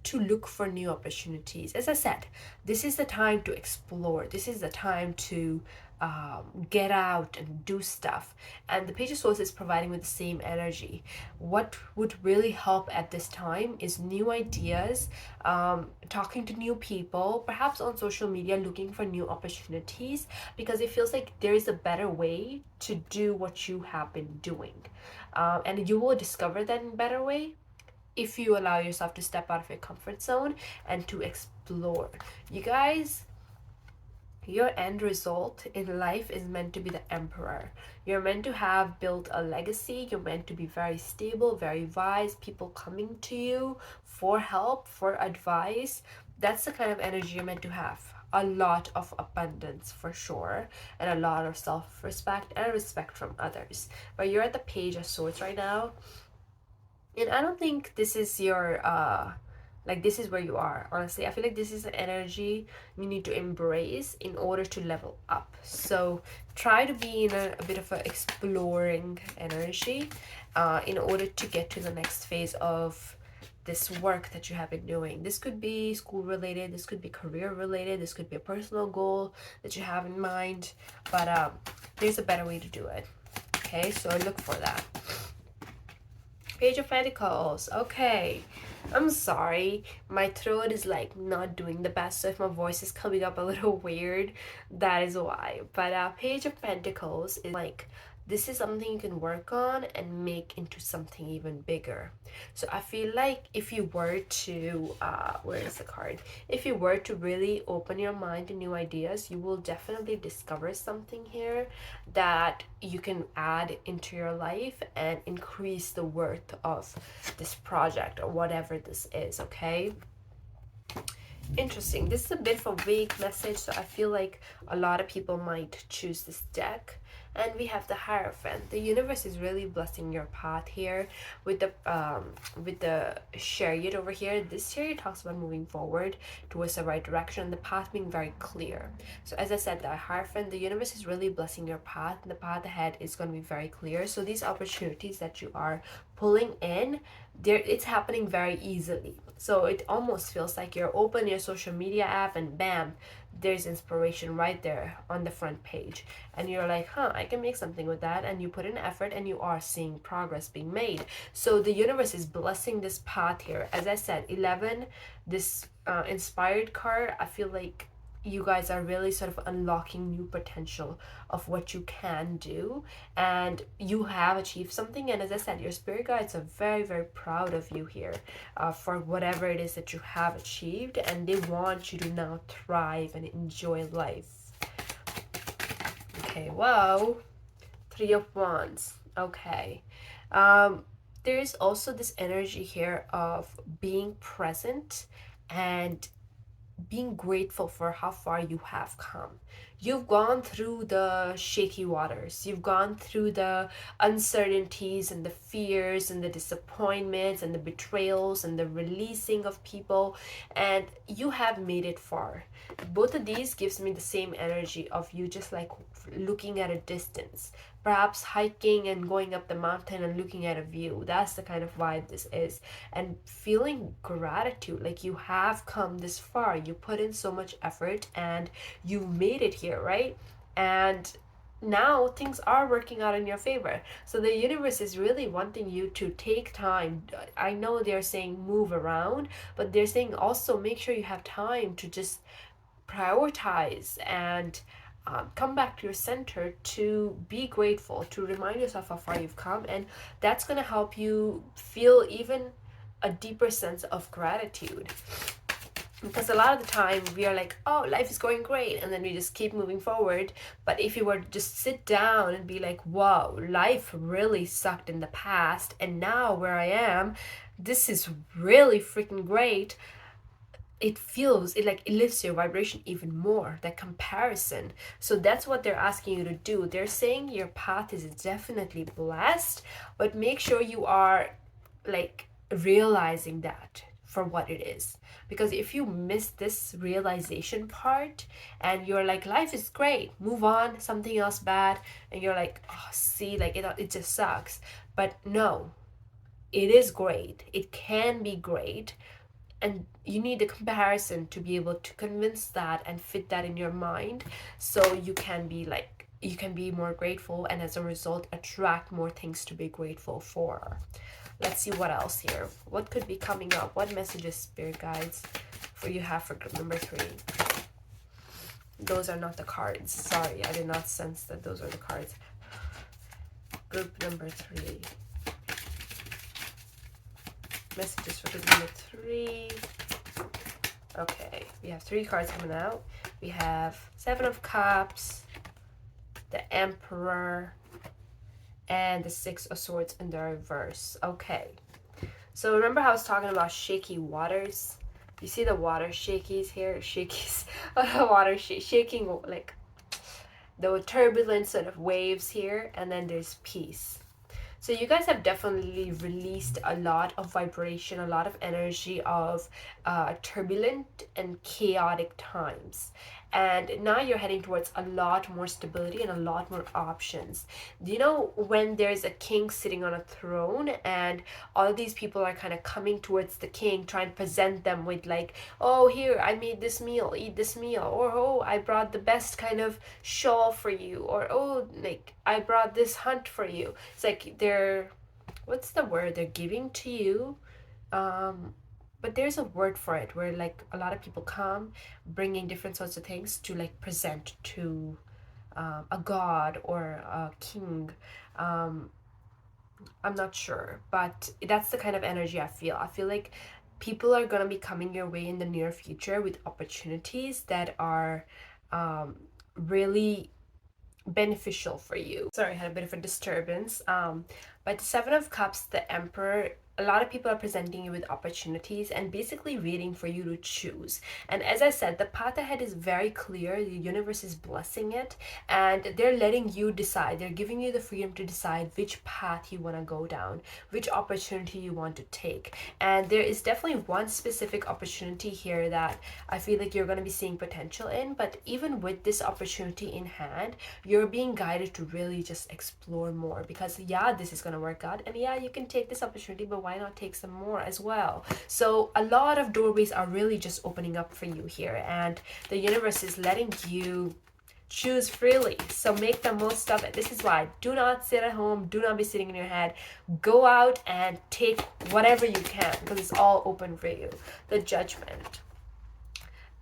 to look for new opportunities. As I said, this is the time to explore. This is the time to get out and do stuff. And the Page of Swords is providing with the same energy. What would really help at this time is new ideas, talking to new people, perhaps on social media, looking for new opportunities, because it feels like there is a better way to do what you have been doing. And you will discover that better way if you allow yourself to step out of your comfort zone and to explore. You guys, your end result in life is meant to be the emperor. You're meant to have built a legacy. You're meant to be very stable, very wise, people coming to you for help, for advice. That's the kind of energy you're meant to have. A lot of abundance for sure, and a lot of self-respect and respect from others. But you're at the Page of Swords right now, and I don't think this is your like this is where you are. Honestly, I feel like this is an energy you need to embrace in order to level up. So try to be in a bit of a exploring energy, in order to get to the next phase of this work that you have been doing. This could be school related, this could be career related, this could be a personal goal that you have in mind, but there's a better way to do it. Okay, so look for that. Page of Pentacles. Okay. I'm sorry. My throat is like not doing the best, so if my voice is coming up a little weird, that is why. But Page of Pentacles is like this is something you can work on and make into something even bigger. So I feel like if you were to where is the card? If you were to really open your mind to new ideas, you will definitely discover something here that you can add into your life and increase the worth of this project or whatever this is, okay? Interesting. This is a bit of a vague message, so I feel like a lot of people might choose this deck. And we have the Hierophant. The universe is really blessing your path here with the Chariot over here. This Chariot talks about moving forward towards the right direction, the path being very clear. So as I said, the Hierophant, the universe is really blessing your path. The path ahead is going to be very clear. So these opportunities that you are pulling in, there it's happening very easily. So it almost feels like you're open your social media app and bam, there's inspiration right there on the front page, and you're like, I can make something with that, and you put in effort and you are seeing progress being made. So the universe is blessing this path here. As I said, 11, this inspired card, I feel like you guys are really sort of unlocking new potential of what you can do, and you have achieved something. And as I said, your spirit guides are very, very proud of you here, for whatever it is that you have achieved, and they want you to now thrive and enjoy life. Okay, wow. 3 of Wands. Okay. There's also this energy here of being present and being grateful for how far you have come. You've gone through the shaky waters. You've gone through the uncertainties and the fears and the disappointments and the betrayals and the releasing of people, and you have made it far. Both of these gives me the same energy of you just like looking at a distance, perhaps hiking and going up the mountain and looking at a view. That's the kind of vibe this is. And feeling gratitude, like you have come this far, you put in so much effort and you made it here, right? And now things are working out in your favor. So the universe is really wanting you to take time. I know they're saying move around, but they're saying also make sure you have time to just prioritize and come back to your center, to be grateful, to remind yourself how far you've come, and that's going to help you feel even a deeper sense of gratitude. Because a lot of the time we are like, oh, life is going great, and then we just keep moving forward. But if you were to just sit down and be like, wow, life really sucked in the past, and now where I am, this is really freaking great, it feels it like it lifts your vibration even more, that comparison. So that's what they're asking you to do. They're saying your path is definitely blessed, but make sure you are like realizing that for what it is. Because if you miss this realization part and you're like, life is great, move on, something else bad, and you're like, oh, see, like it just sucks. But no, it is great, it can be great, and you need the comparison to be able to convince that and fit that in your mind, so you can be like, you can be more grateful, and as a result attract more things to be grateful for. Let's see what else here, what could be coming up, what messages spirit guides for you have for group number 3. Those are not the cards, sorry, I did not sense that those are the cards. Group number 3, messages for group number 3. Okay, we have 3 cards coming out. We have 7 of Cups, the Emperor, and the 6 of Swords in the reverse. Okay, so remember how I was talking about shaky waters? You see the water shakies here? Shakies, water shaking, like the turbulent sort of waves here, and then there's peace. So you guys have definitely released a lot of vibration, a lot of energy of turbulent and chaotic times. And now you're heading towards a lot more stability and a lot more options. Do you know when there's a king sitting on a throne and all of these people are kind of coming towards the king, trying to present them with like, oh, here, I made this meal, eat this meal, or oh, I brought the best kind of shawl for you, or oh, like I brought this hunt for you. It's like they're, what's the word, they're giving to you, but there's a word for it where like a lot of people come bringing different sorts of things to like present to a god or a king. I'm not sure, but that's the kind of energy I feel. I feel like people are gonna be coming your way in the near future with opportunities that are really beneficial for you. Sorry, I had a bit of a disturbance. But the 7 of Cups, the Emperor, a lot of people are presenting you with opportunities and basically waiting for you to choose. And as I said, the path ahead is very clear. The universe is blessing it, and they're letting you decide. They're giving you the freedom to decide which path you want to go down, which opportunity you want to take. And there is definitely one specific opportunity here that I feel like you're going to be seeing potential in. But even with this opportunity in hand, you're being guided to really just explore more, because yeah, this is going to work out, and yeah, you can take this opportunity, but why not take some more as well? So a lot of doorways are really just opening up for you here, and the universe is letting you choose freely. So make the most of it. This is why, do not sit at home, do not be sitting in your head, go out and take whatever you can, because it's all open for you. The Judgment.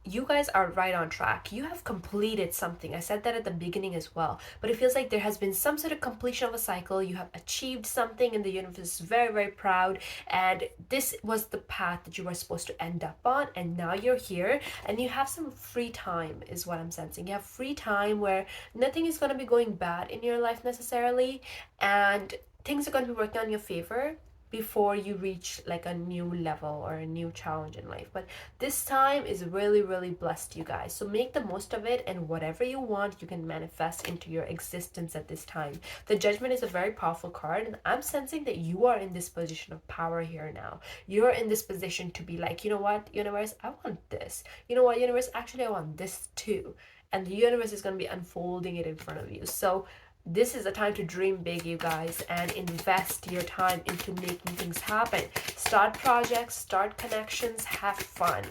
You guys are right on track. You have completed something. I said that at the beginning as well, but it feels like there has been some sort of completion of a cycle. You have achieved something, and the universe is very, very proud, and this was the path that you were supposed to end up on, and now you're here, and you have some free time is what I'm sensing. You have free time where nothing is going to be going bad in your life necessarily, and things are going to be working on your favor. before you reach like a new level or a new challenge in life. But this time is really, really blessed, you guys. So make the most of it, and whatever you want, you can manifest into your existence at this time. The Judgment is a very powerful card, and I'm sensing that you are in this position of power here now. You're in this position to be like, you know what, universe, I want this. You know what, universe, actually, I want this too. And the universe is going to be unfolding it in front of you. So this is a time to dream big, you guys, and invest your time into making things happen. Start projects, start connections, have fun.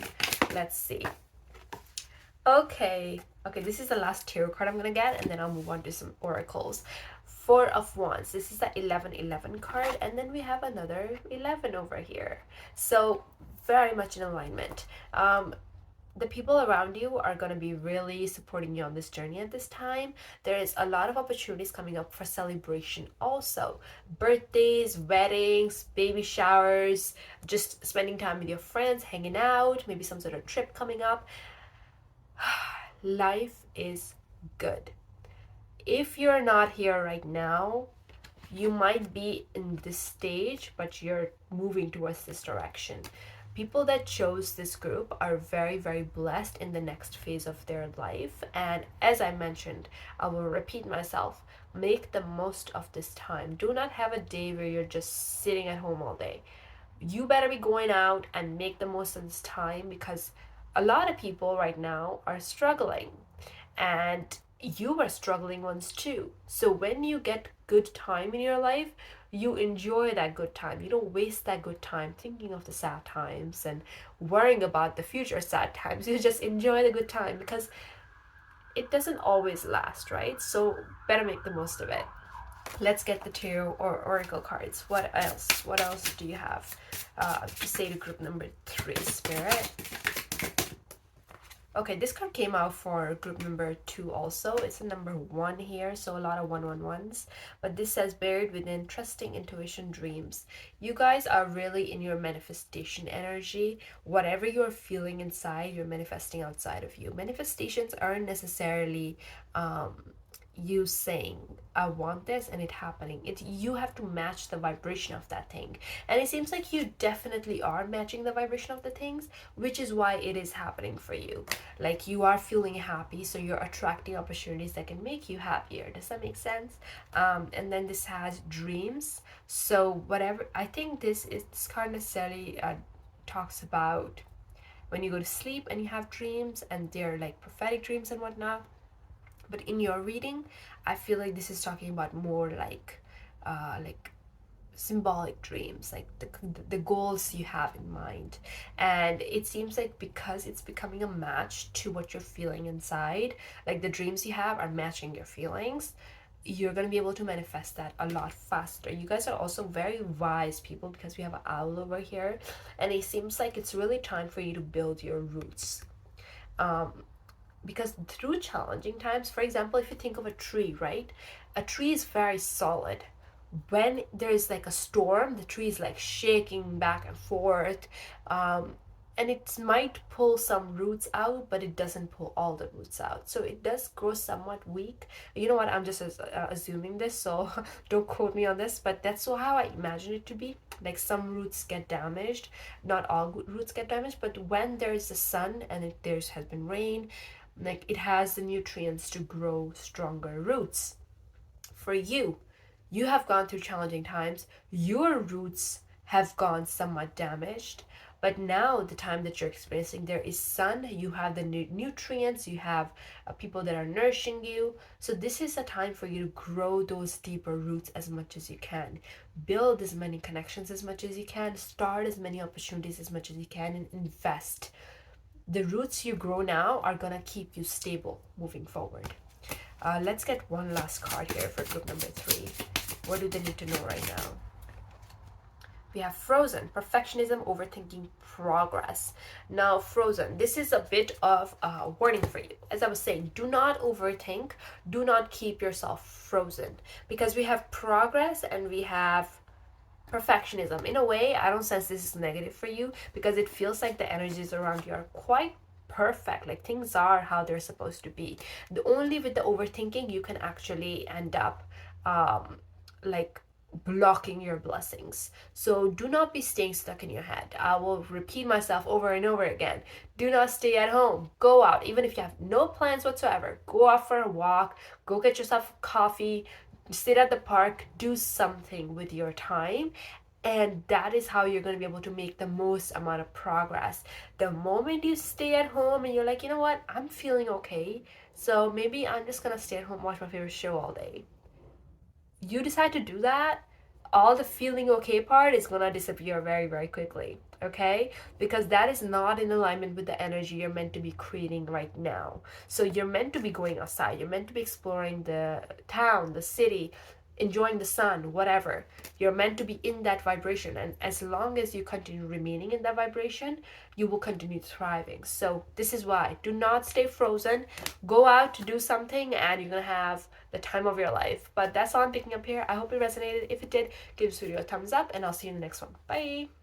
Let's see. Okay, this is the last tarot card I'm gonna get, and then I'll move on to some oracles. Four of Wands. This is the 11-11 card, and then we have another 11 over here. So very much in alignment. The people around you are going to be really supporting you on this journey at this time. There is a lot of opportunities coming up for celebration also. Birthdays, weddings, baby showers, just spending time with your friends, hanging out, maybe some sort of trip coming up. Life is good. If you're not here right now, you might be in this stage, but you're moving towards this direction. People that chose this group are very, very blessed in the next phase of their life. And as I mentioned, I will repeat myself, make the most of this time. Do not have a day where you're just sitting at home all day. You better be going out and make the most of this time, because a lot of people right now are struggling, and you are struggling ones too. So when you get good time in your life, you enjoy that good time. You don't waste that good time thinking of the sad times and worrying about the future sad times. You just enjoy the good time, because it doesn't always last, right? So better make the most of it. Let's get the tarot or oracle cards. What else? What else do you have to say to group number 3, Spirit? Okay, this card came out for group number 2 also. It's a number 1 here, so a lot of 111s. But this says, buried within trusting intuition dreams. You guys are really in your manifestation energy. Whatever you're feeling inside, you're manifesting outside of you. Manifestations aren't necessarily you saying I want this and it happening. It you have to match the vibration of that thing, and it seems like you definitely are matching the vibration of the things, which is why it is happening for you. Like, you are feeling happy, so you're attracting opportunities that can make you happier. Does that make sense? And then this has dreams. So whatever, I think this card necessarily talks about when you go to sleep and you have dreams, and they're like prophetic dreams and whatnot. But in your reading, I feel like this is talking about more like symbolic dreams, like the goals you have in mind. And it seems like because it's becoming a match to what you're feeling inside, like the dreams you have are matching your feelings, you're going to be able to manifest that a lot faster. You guys are also very wise people, because we have an owl over here, and it seems like it's really time for you to build your roots. Because through challenging times, for example, if you think of a tree, right? A tree is very solid. When there's like a storm, the tree is like shaking back and forth, and it might pull some roots out, but it doesn't pull all the roots out. So it does grow somewhat weak. You know what? I'm just assuming this, so don't quote me on this, but that's how I imagine it to be. Like, some roots get damaged, not all roots get damaged, but when there's the sun and has been rain, like, it has the nutrients to grow stronger roots. For you have gone through challenging times. Your roots have gone somewhat damaged, but now the time that you're experiencing, there is sun, you have the nutrients, you have people that are nourishing you. So this is a time for you to grow those deeper roots as much as you can, build as many connections as much as you can, start as many opportunities as much as you can, and invest. The roots you grow now are gonna keep you stable moving forward. Let's get one last card here for group number 3. What do they need to know right now? We have Frozen, perfectionism, overthinking, progress. Now, Frozen, this is a bit of a warning for you. As I was saying, do not overthink, do not keep yourself frozen, because we have progress and we have perfectionism. In a way, I don't sense this is negative for you, because it feels like the energies around you are quite perfect, like things are how they're supposed to be. The only with the overthinking, you can actually end up like blocking your blessings. So do not be staying stuck in your head. I will repeat myself over and over again. Do not stay at home. Go out. Even if you have no plans whatsoever, go out for a walk, go get yourself coffee, sit at the park, do something with your time. And that is how you're going to be able to make the most amount of progress. The moment you stay at home and you're like, you know what, I'm feeling okay, so maybe I'm just going to stay at home, watch my favorite show all day, you decide to do that, all the feeling okay part is gonna disappear very, very quickly. Okay? Because that is not in alignment with the energy you're meant to be creating right now. So you're meant to be going outside, you're meant to be exploring the town, the city, enjoying the sun, whatever. You're meant to be in that vibration. And as long as you continue remaining in that vibration, you will continue thriving. So this is why. Do not stay frozen. Go out to do something and you're gonna have the time of your life. But that's all I'm picking up here. I hope it resonated. If it did, give this video a thumbs up and I'll see you in the next one. Bye.